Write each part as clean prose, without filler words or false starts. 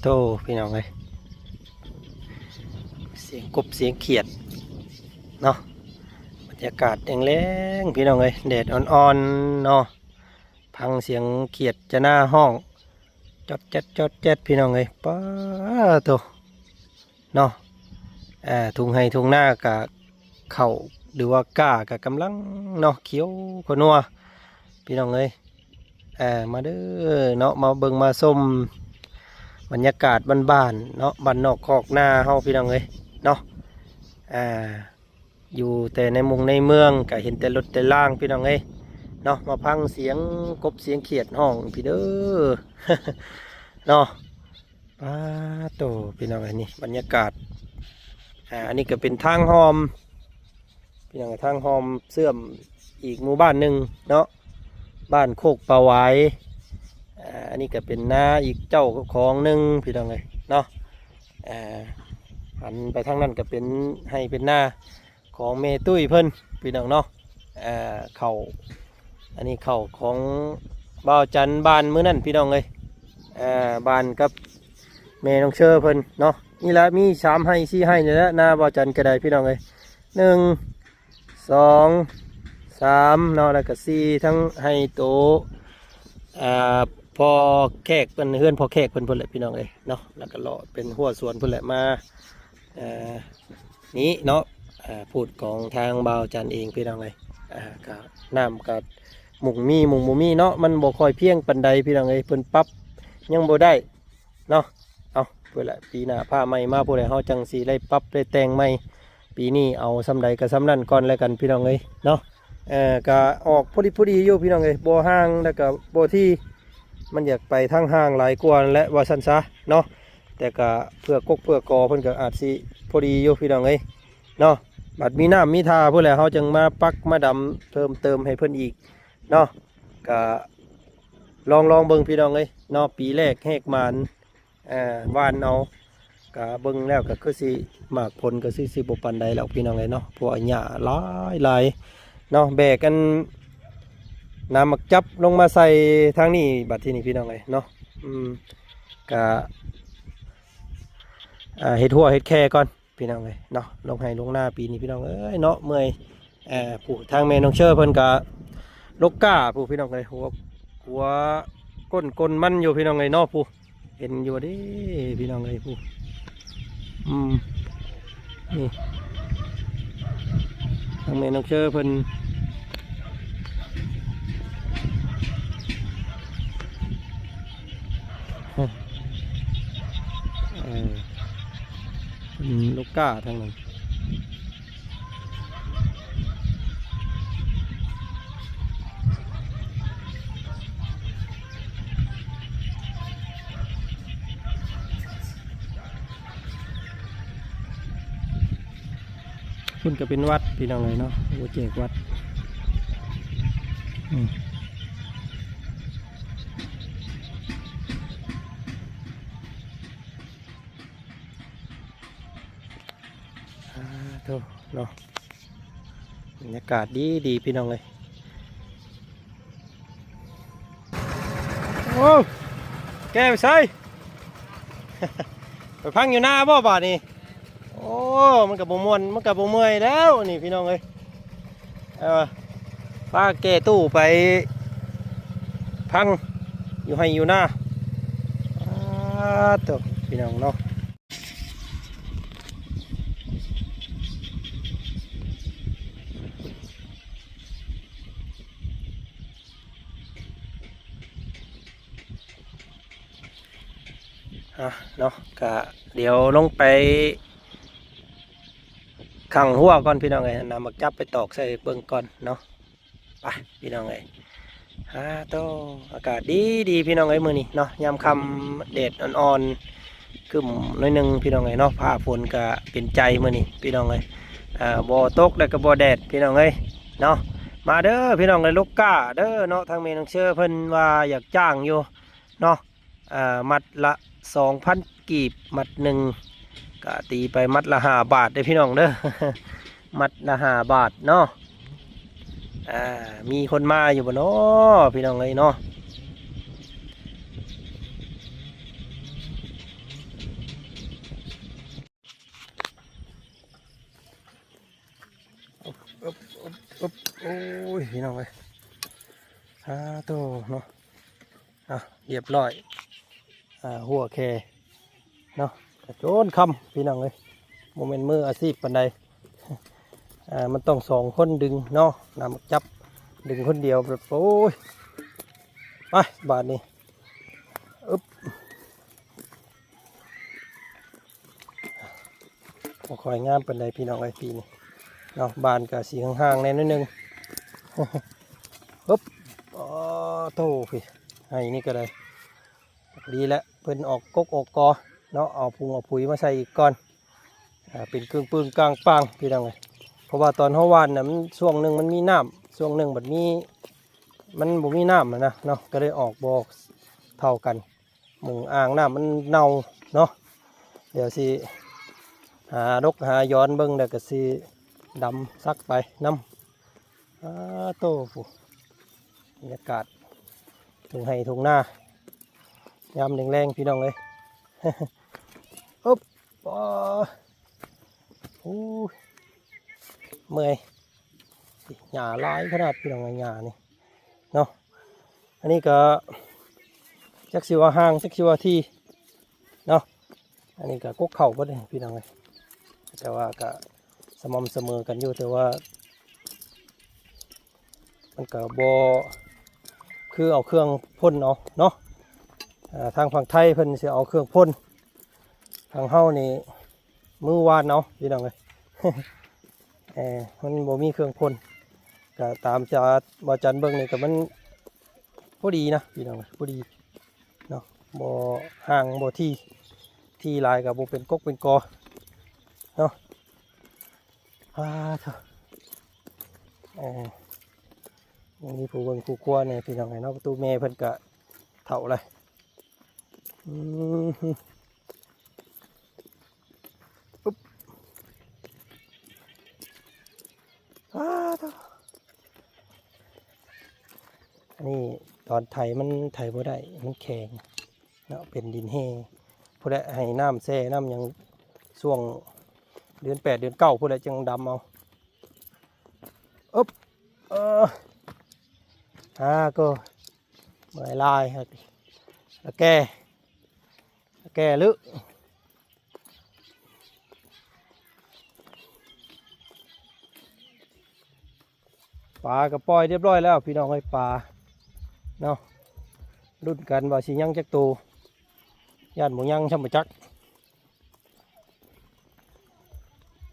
โตพี่น้องเลยเสียงกบเสียงเขียดเนาะบรรยากาศแรงๆพี่น้องเลยแดดอ่อนๆเนาะพังเสียงเขียดจะหน้าห้องจอดแจ๊ดจอดแจ๊ดพี่น้องเลยป้าโตเนาะทุ่งไห้ทุ่งหน้ากับเขาหรือว่าก้ากับกำลังเนาะเขียวขนัวพี่น้องเลยมาเด้อเนาะมาเบิ่งมาส้มบรรยากาศบ้านๆเนาะบ้านนอกคอกหน้าเฮาพี่น้องเอ้ยเนาะอยู่แต่ในมุงในเมืองก็เห็นแต่รถแต่ล่างพี่น้องเอ้ยเนาะมาพังเสียงกบเสียงเขียดห้องพี่เด้อ เนาะป้าโตพี่น้องเอ้ยนี่บรรยากาศอันนี้ก็เป็นทางหอมพี่น้องทางหอมเสื่อมอีกหมู่บ้านหนึ่งเนาะบ้านโคกปลาไหวอันนี้ก็เป็นหน้าอีกเจ้าของหนึ่งพี่น้องเลยเนาะหันไปทางนั้นก็เป็นให้เป็นหน้าของเมตุ้ยเพิ่นพี่น้องเนาะเขาอันนี้เขาของบ่าวจันบานมื้อนั่นพี่น้องเลยบานกับเมน้องเชอร์เพิ่นเนาะนี่ละมี3ให้4ให้นี่แหละหน้าบ่าวจันก็ได้พี่น้องเลย1 2 3เนาะแล้วก็4ทั้งให้โตพอแขกเป็นเฮือนพอแขกเพิ่นพุ่นแหละพี่น้องเอ้ยเนาะแล้วก็เลาะเป็นหัวสวนพุ่นแหละมานี้เนาะพูดของทางบ่าวจันเองพี่น้องเอ้ยก็น้ำกับหมุงมีหมุงบ่มีเนาะมันบ่ค่อยเพียงปานใดพี่น้องเอ้ยเพิ่นปรับยังบ่ได้เนาะเอาเพิ่นแหละปีหน้าผ้าใหม่มาพุ่นแหละเฮาจังสิได้ปรับได้แต่งใหม่ปีนี้เอาซำใดก็ซำนั้นก่อนแล้วกันพี่น้องเอ้ยเนาะก็ออกพอดีอยู่พี่น้องเอ้ยบ่ห่างแล้วก็บ่ที่มันอยากไปทางห่างหลายกว่าและว่าซั่นซะเนาะแต่ก็เพื่อกกเพื่อกอเพิ่นก็อาจสิพอดีอยู่พี่น้องเอ้ยเนาะบัดมีน้ำมีทาเพิ่นแหละเฮาจึงมาปักมาดำเพิ่มเติมให้เพิ่นอีกเนาะก็ลองเบิ่งพี่น้องเอ้ยเนาะปีแรกแหกมานหวานเอาก็เบิ่งแล้วก็คือสิหมากผลก็สิบ่ปานใดแล้วพี่น้องเอ้ยเนาะเพราะว่าหญ้าหลายเนาะแบกกันน้ำมักจับลงมาใส่ทางนี้บัดที่นี่พี่น้องเลยเนาะกะเฮ็ดหัวเฮ็ดแค่ก่อนพี่น้องเลยเนาะลงให้ลงหน้าปีนี้พี่น้องเอ้ยเนาะเมื่อยผู้ทางแม่น้องเชื่อเพิ่นกะลกก้าผู้พี่น้องเลยหัวก้นมันอยู่พี่น้องเลยเนาะผู้เห็นอยู่ดิพี่น้องเลยผู้นี่ทางแม่น้องเชื่อเพิ่นลูกก้าทางนั้นคุณก็เป็นวัดพี่น้องเลยเนาะโอเจกวัดเนาะบรรยากาศดีพี่น้องเลยโอ้แกไปใส่ ไปพังอยู่หน้าบ่บาดนี่โอ้มันกับบ่มวนมันกับบ่เมื่อยแล้วนี่พี่น้องเลยป้าแกตู้ไปพังอยู่ให้อยู่หน้าตัวพี่น้องเนาะเนาะก็เดี๋ยวลงไปขังหัวก่อนพี่น้องไงนำมาจับไปตอกใส่เบิ่งก่อนเนาะไปพี่น้องไงโตอากาศดีพี่น้องไงมือนี้เนาะยามค่ำแดดอ่อนๆคือน้อยนึงพี่น้องไงเนาะผ้าฝนก็เป็นใจมือนี้พี่น้องไงบ่ตกแล้วก็บ่แดดพี่น้องไงเนาะมาเด้อพี่น้องไงลูกก้าเด้อเนาะทางเมน้องเชื่อเพิ่นว่าอยากจ้างอยู่เนาะมัดละ2,000 กีบมัดหนึ่งก็ตีไปมัดละ5 บาทได้พี่น้องเด้อ มัดละ5 บาทเนาะมีคนมาอยู่บ่เนาะพี่น้องเลยเนาะ โอ้ยพี่น้องเอ้ยโตเนาะเรียบร้อยหัวแคเนาะกระโจนคำพี่น้องเอ้ยโมเมนต์มืออาชีพปานใดมันต้องสองคนดึงเนาะนำจับดึงคนเดียวแบบโอ้ยไปบาทนี้อึ๊บคอยงามเป็นไรพี่น้องไอ้ปีนี่เนาะบานกับสีห่างๆแน่นิดนึงอึ๊บโต้พี่ให้นี่ก็ได้ดีแล้วเพิ่นออกกกออกกอเนาะเอาพุงเอาปุ๋ยมาใส่อีกก่อนเป็นเครื่องปืนกลางปังพี่น้องเลยเพราะว่าตอนเฮาหว่านน่ะมันช่วงหนึ่งมันมีน้ำช่วงหนึ่งแบบนี้มันบ่มีน้ำนะเนาะก็เลยออกบอกเท่ากันหมุงอ่างน้ำมันเน่าเนาะเดี๋ยวสิหาย้อนเบิ้งเดี๋ยวก็สิดำซักไปน้ำโต้ผู้บรรยากาศทุ่งไห่ทุ่งนายามแรงๆพี่น้องเลยอุ๊บโอ้เมื่อยหญ้าลายขนาดพี่น้องไงหญ้านี่เนาะอันนี้ก็จักสิว่าห้างจักสิว่าที่เนาะอันนี้ก็กกเข่าก็ได้พี่น้องเลยแต่ว่าก็สม่ำเสมอกันอยู่แต่ว่ามันก็บ่คือเอาเครื่องพ่นเอาเนาะทางฝั่งไทยเพิ่นสิเอาเครื่องพ่นทางเฮานี่มือวานเอาพี่น้องเลยมันบ่มีเครื่องพ่นก็ตามจะบอจันเบิ้งนี่ก็มันพอดีนะพี่น้องพอดีเนาะบ่ห่างบ่ที่ลายกับบ่เป็นกกเป็นกอเนาะเถอะอย่างนี้ผู้เบิ่งผู้กลัวเนี่ยพี่น้องไงเนาะประตูแม่เพิ่นก็เท่าเลยปุ๊บเถอะอันนี้ตอนไถมันไถบ่ได้มันแข็งเนาะเป็นดินแห้งผู้ใดให้น้ำแช่น้ำยังช่วงเดือน8 เดือน 9ผู้ใดจึงดำเอาอึ๊บก็เมื่อยลายครับแล้วแก่ลึกปลากระปล่อยเรียบร้อยแล้วพี่น้องไอ้ปลาเนาะรุ่นกันว่าสิยังจักตูย่านหมูยังช่ำบ่จัก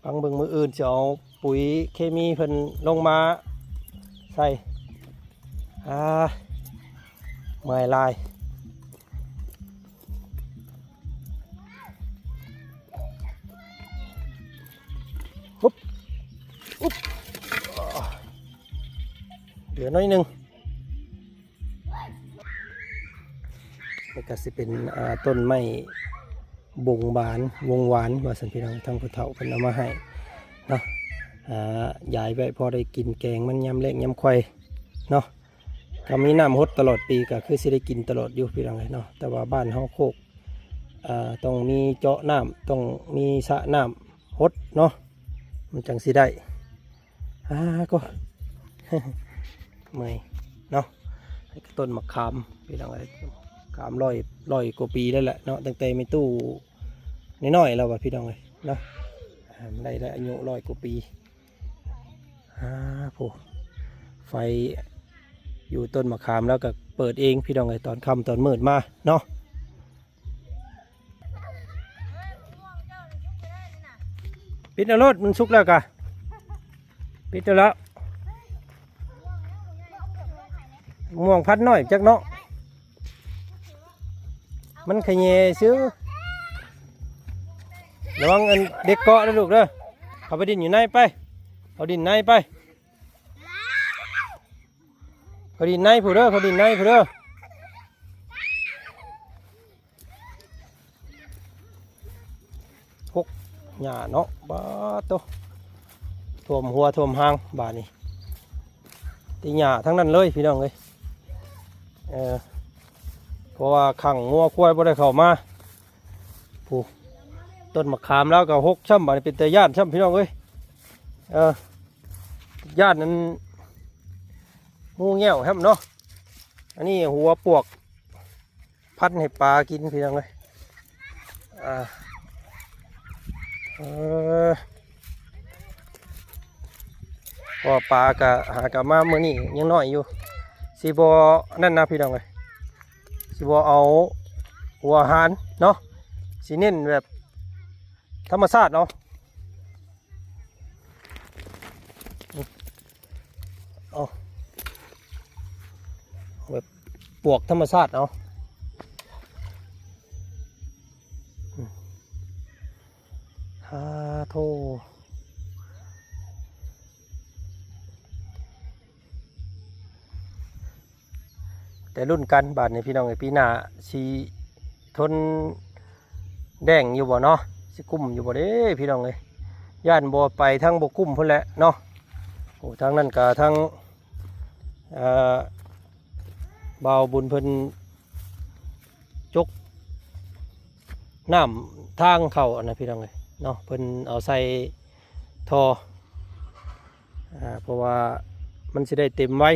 ฟังเบิ่งมืออื่นจะเอาปุ๋ยเคมีเพิ่นลงมาใส่เมื่อยลายอุ๊บเหลือน้อยหนึ่งนี่ก็สิเป็นต้นไม้บงบานวงหวานว่าสันพี่น้องทั้งผู้เฒ่าเพิ่นเอามาให้เนาะยายไว้พอได้กินแกงมันยำเล็กยำควายเนาะก็มีน้ำฮดตลอดปีก็คือสิได้กินตลอดอยู่พี่น้องเลยเนาะแต่ว่าบ้านเฮาโคกต้องมีเจาะน้ำต้องมีสระน้ำฮดเนาะมันจังสิได้ก็ เมื่อยเนาะต้นมะขามพี่น้องเลยขามร้อยกว่าปีแล้วแหละเนาะตั้งแต่ไม่ตู้น้อยๆแล้วว่ะพี่น้องเลยเนาะได้อายุ100 กว่าปีผู้ไฟอยู่ต้นมะขามแล้วก็เปิดเองพี่น้องเลยตอนค่ำตอนมืดมาเนาะปิดแล้วรถมันสุกแล้วกะปิดแล้วม่วงพัดน้อยจักเนาะมันขยเยซื้อระวังอันเด็กเกาะนะลูกเด้อเอาไปดินอยู่ในไปเอาดินในไปเอาดินในผู้เด้อเอาดินในผู้เด้อพกหญ้าเนาะบ้าโตท่วมหัวท่วมหางบ้านนี้ตีหญ้าทั้งนั้นเลยพี่น้องเลยเพราะว่าขังงัวควายบ่ได้เข้ามาผู้ต้นมะขามแล้วก็6 ช่ำบ้านเป็นแต่ย่านช่ำพี่น้องเอ้ยย่านนั้น งูเงี้ยวครับเนาะอันนี้หัวปวกพันให้ปลากินพี่น้องเลยเออพอปลากะหากะมาเมื่อนี้ยังน้อยอยู่สีบอนั่นนะพี่น้องเลยสีบอเอาหัวหารเนาะสีเน้นแบบธรรมชาติเนาะเอาแบบปวกธรรมชาติเนาะฮาโทแต่รุ่นกันบาทในพี่น้องไอปีหน้าชีทนแดงอยู่บ่เนาะสิกุ้มอยู่บ่เด้พี่น้องเลยย่านบ่ไปทั้งบ่กุ้มพุ่นแหละเนาะโอ้ทางนั้นก็ทั้งเบาบุญเพิ่นจกน้ำทางเข้าอันนะพี่น้องเลยเนาะเพิ่นเอาใส่ทอเพราะว่ามันสิได้เต็มไว้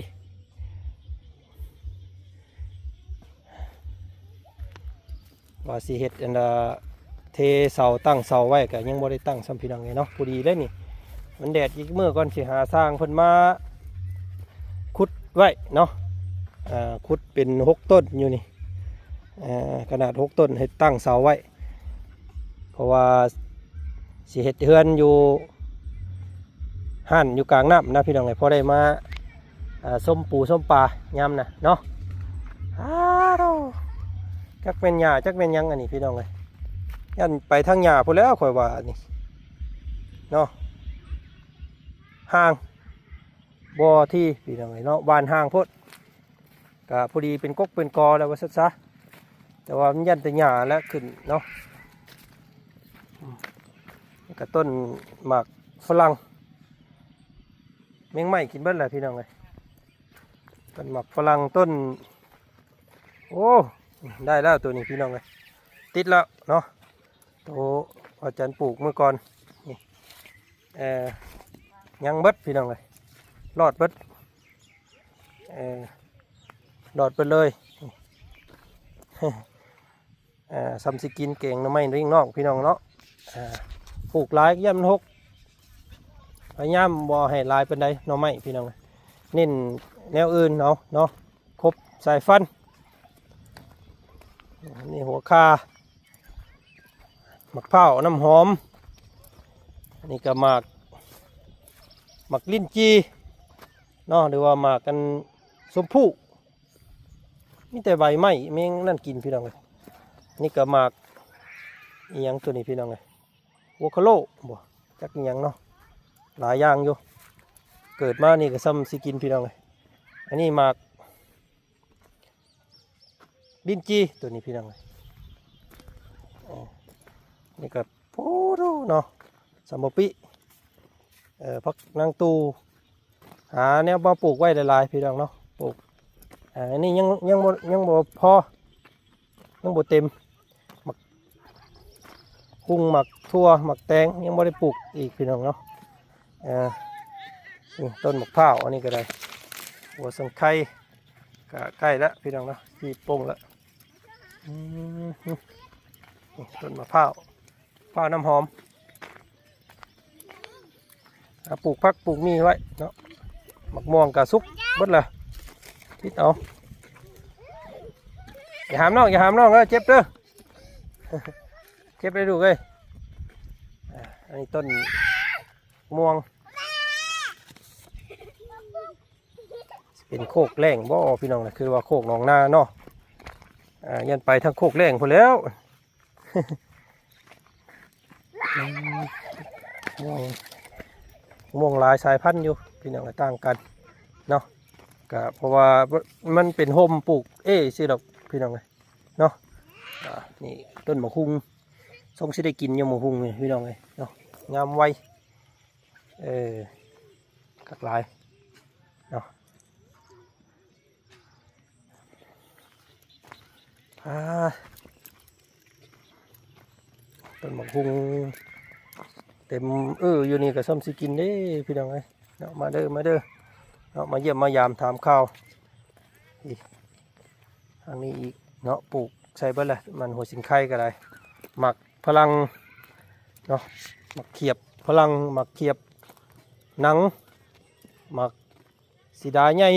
ว่าสิเฮ็ดอันเทเสาตั้งเสาไว้ก็ยังบ่ได้ตั้งซ้ำพี่น้องเลยเนาะพอดีเลยนี่มันแดดอีกมื้อก่อนสิหาสร้างเพิ่นมาขุดไว้เนาะขุดเป็น6 ต้นอยู่นี่ขนาด6 ต้นให้ตั้งเสาไว้เพราะว่าสิเฮ็ดเฮือนอยู่หั่นอยู่กลางน้ำนะพี่น้องเลยพอได้มาส้มปูส้มปลายำนะเนาะจักเป็นหญ้าจักเป็นยังอันนี้พี่น้องเลยยันไปทางหญ้าพอแล้วค่อยว่านี่เนาะห่างบ่อที่พี่น้องเลยเนาะบ้านห่างพดก็พอดีเป็นกกเป็นกอแล้วว่าซะแต่ว่ามันยันแต่หญ้าแล้วขึ้นเนาะกับต้นหมากฝรั่งเมงไม้กินเบิ้ลเลยพี่น้องเลยต้นหมากฝรั่งต้นโอ้ได้แล้วตัวนี้พี่น้องเลยติดแล้วเนาะตัวอาจารย์ปลูกเมื่อก่อนนี่ยังเบิดพี่น้องเลยรอดเบิดรอดไปเลยซัมซิกินเก่งนะไม่ริ่งนอกพี่น้องเนาะปลูกลายย่ำ6พยายามบ่ให้ลายเป็นใดเนาะไม่พี่น้องเน้นแนวอื่นเนาะครบสายฟันนี่หัวคาหมักเผาน้ำหอมอันนี้ก็หมักลิ้นจีเนาะหรือว่าหมากกันสมผู้มีแต่ใบไม้เมงนั่นกินพี่น้องเลยนี่ก็หมากอีหยังตัวนี้พี่น้องเลยวัวคาโลบ่จักอีหยังเนาะหลายอย่างอยู่เกิดมานี่ก็ซ้ำสิกินพี่น้องเลยอันนี้หมากลิ้นจีตัวนี้พี่น้องเลยนี่ก็โอ้ดูเนาะสัมปปิพักนางตูหาแนวมาปลูกไว้หลายๆพี่น้องเนาะปลูกอันนี้ยังบ่พอยังบ่เต็มหมักกุ้งหมักทั่วหมักแตงยังบ่ได้ปลูกอีกพี่น้องเนาะต้นหมักเผาอันนี้ก็ได้หัวสังไข่ก็ใกล้แล้วพี่น้องเนาะที่ปงแล้วต้นมะพร้าวน้ำหอมปลูกพักปลูกมีไว้เนาะหมักม่วงกะซุกเบิดเลยทิศเอาอย่าหามน้องเจ็บเด้อเจ็บได้ดูเลยอันนี้ต้นม่วงเป็นโคกแรงบ่พี่น้องนะคือว่าโคกหนองนาเนาะยันไปทางโคกแรงพอแล้วม่วงหลายสายพันธุ์อยู่พี่น้องต่างกันเนาะก็เพราะว่ามันเป็นโฮมปลูกสิดอกพี่น้องเลยเนาะนี่ต้นมะฮุงทรงสิได้กินอยู่มะฮุงนี่พี่น้องเลยเนาะงามไวกักหลายเนาะต้นมะฮุงเต็มอยู่นี่ก็ซ้ำสิกินเด้พี่น้องเลยเนาะมาเด้อ เนาะมาเยี่ยมมายามถามข่าวอีกทางนี้อีกเนาะปลูกใส่เบิ่ละมันหัวสิงไข่ก็ได้หมักพลังเนาะหมักเขียบพลังหมักเขียบหนังหมักสีดาใหญ่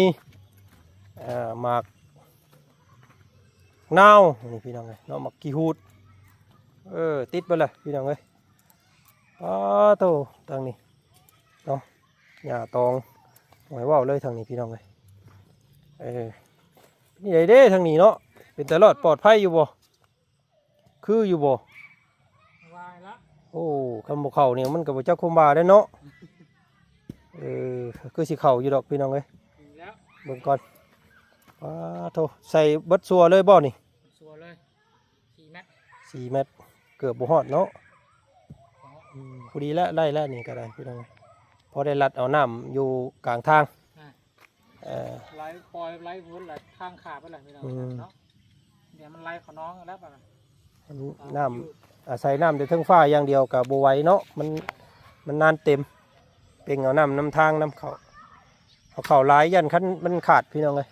หมักนาวนี่พี่น้องเลยเนาะหมักกีฮูดติดเบิ่ละพี่น้องเลยโตทางนี้เนาะหญ้าตองหอยว่าวเลยทางนี้พี่น้องเลยนี่ไดเด้ทางนี้เนาะเป็นตลอดปลอดภัยอยู่บ่คืออยู่บ่วายละโอ้คำบอกเข่าเนี่ยมันกับเจ้าคุมบาได้เนาะคือสิเข่าอยู่ดอกพี่น้องเลยเบิ่งก่อนโทใส่บัดซัวเลยบ่นี่ซัวเลย4 เมตรเกือบบ่ฮอดเนาะพอดีแล้วได้แล้วนี่ก็ได้พี่น้องพอได้รัดเอาน้ำอยู่กลางทางไล่ปล่อยไล่วุ้นไล่ข้างขาไปเลยพี่น้องเนาะเดี๋ยวมันไล่เขาน้องแล้วป่ะน้ำอาศัยน้ำเดี๋ยวทั้งฟ้าอย่างเดียวกับบัวไว้เนาะมันนานเต็มเป็นเอาน้ำทางน้ำเขาหลายยันขั้นมันขาดพี่น้องเลย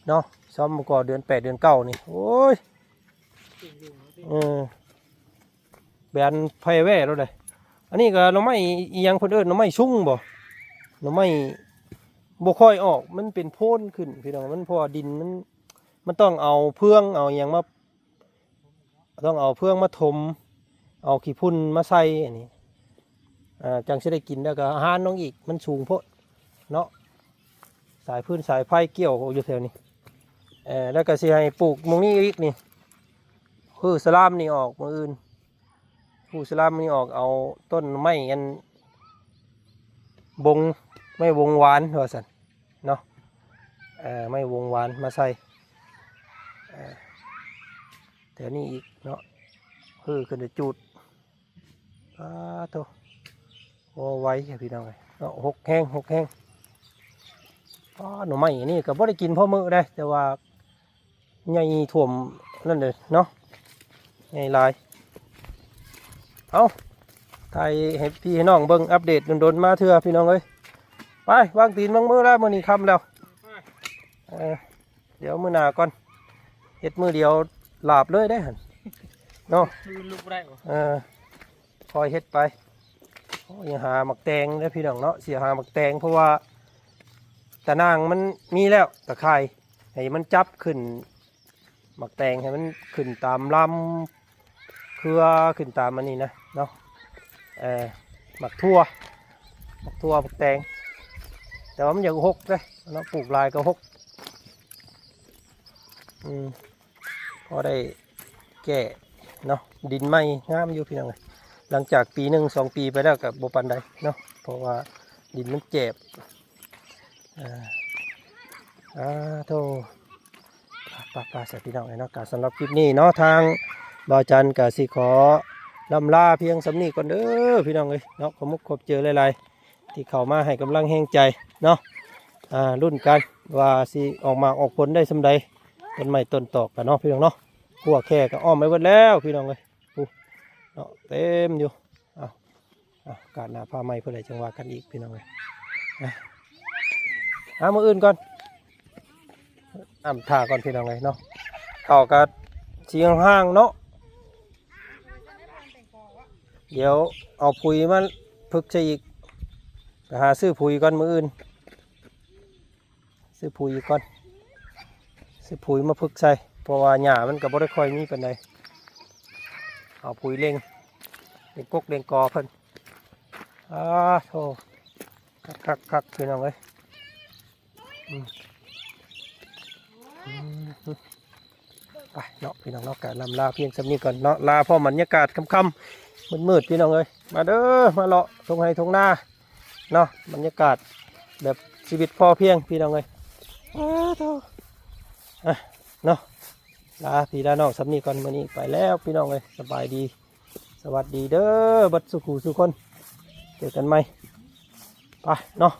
เนาะซ้อมมาก่อเดือน8 เดือน 9นี่โอ้ยแบนไฟแว่แล้วเลยอันนี้ก็หน่อไม้อีหยังคนเอิ้นหน่อไม้ชุ่งบ่หน่อไม้บ่ค่อยออกมันเป็นโพนขึ้นพี่น้องมันเพราะดินมันต้องเอาเพื่องเอาอย่างมาต้องเอาเพื่องมาถมเอาขี้พุ่นมาใส่อันนี้จังจะได้กินแล้วก็อาหารน้องอีกมันสูงโพดเนาะสายพื้นสายไฟเกี่ยวอยู่แถวนี้แล้วก็สิให้ปลูกมุงนี้อีกนี่คือสลามนี่ออกมืออื่นผู้สลามนี่ออกเอาต้นไม้อันบงไม่วงหวานว่าสันเนาะไม่วงหวานมาใส่แถวนี้อีกเนาะขึ้นจะจุดโตโอ้ไว้พี่น้องเลยเนาะหกแห้งหน่อไม้นี่ก็บ่ได้กินพ่อมือได้แต่ว่าใหญ่ถ่วมนั่นเลยเนาะใหญ่ลายเอาไทยให้พี่ให้น้องเบิ่งอัปเดตโดนๆมาเถอะพี่น้องเอ้ยไปวางตีนวางมือแล้วมื้อนี้ค่ำแล้วเดี๋ยวมื้อหน้าก่อนเฮ็ดมื้อเดียวหลาบเลยได้หั่นเนาะลูกได้คอยเฮ็ดไปยังหาหมักแตงได้พี่น้องเนาะเสียหาหมักแตงเพราะว่าตะนางมันมีแล้วตะไคร่ให้มันจับขึ้นหมักแตงให้มันขึ้นตามลำเครือขึ้นตามมันนี่นะเนาะหมักทั่วหมักแตงแต่ว่ามันอย่างหกเลยเนาะปลูกลายก็หกพอได้แก่เนาะดินไม่งามอยู่พี่น้องเลยหลังจากปี1 2 ปีไปแล้วกับโบปันไดเนาะเพราะว่าดินมันเจ็บโธ่ป้าเสียพี่น้องเลยเนาะการสำหรับคลิปนี้เนาะทางบ่าวจันกับสิขอลำลาเพียงสำนีก่อนเด้อพี่น้องเลยเนาะขอบเจอหลายๆที่เข้ามาให้กำลังแห่งใจเนาะรุ่นกันว่าสิออกมาออกผลได้สำใดต้นไม้ต้นตอกกันเนาะพี่น้องเนาะพวกแค่ก็อ้อมไปหมดแล้วพี่น้องเลยเนาะเต็มอยู่การหน้าผ้าไม้เพื่ออะไรจังหวะกันอีกพี่น้องเลยมืออื่นก่อนถ่าก่อนพี่น้องเลยเนาะเข้ากับเชียงห้างเนาะเดี๋ยวเอาปุ๋ยมาพึกใส่อีกหาซื้อปุ๋ยก่อนมืออื่นซื้อปุ๋ยก่อนซื้อปุ๋ยมาพึกใส่เพราะว่าหญ้ามันก็บ่ได้ค่อยมีปานใดเอาปุ๋ยเล็งกกเล็งกอเพิ่นโธ่คักพี่น้องเอ้ยไปเนาะพี่น้องเนาะการลาเพียงสำนี้ก่อนเนาะลาพ่อบรรยากาศค่ำๆมืดพี่น้องเอ้ยมาเด้อมาเลาะทงไห้ทงนาเนาะบรรยากาศแบบชีวิตพอเพียงพี่น้องเอ้ยเนาะลาพี่ลาน้องสำนี้ก่อนมื้อนี้ไปแล้วพี่น้องเอ้ยสบายดีสวัสดีเด้อบัดสุขสุคนเจอกันไหมไปเนาะ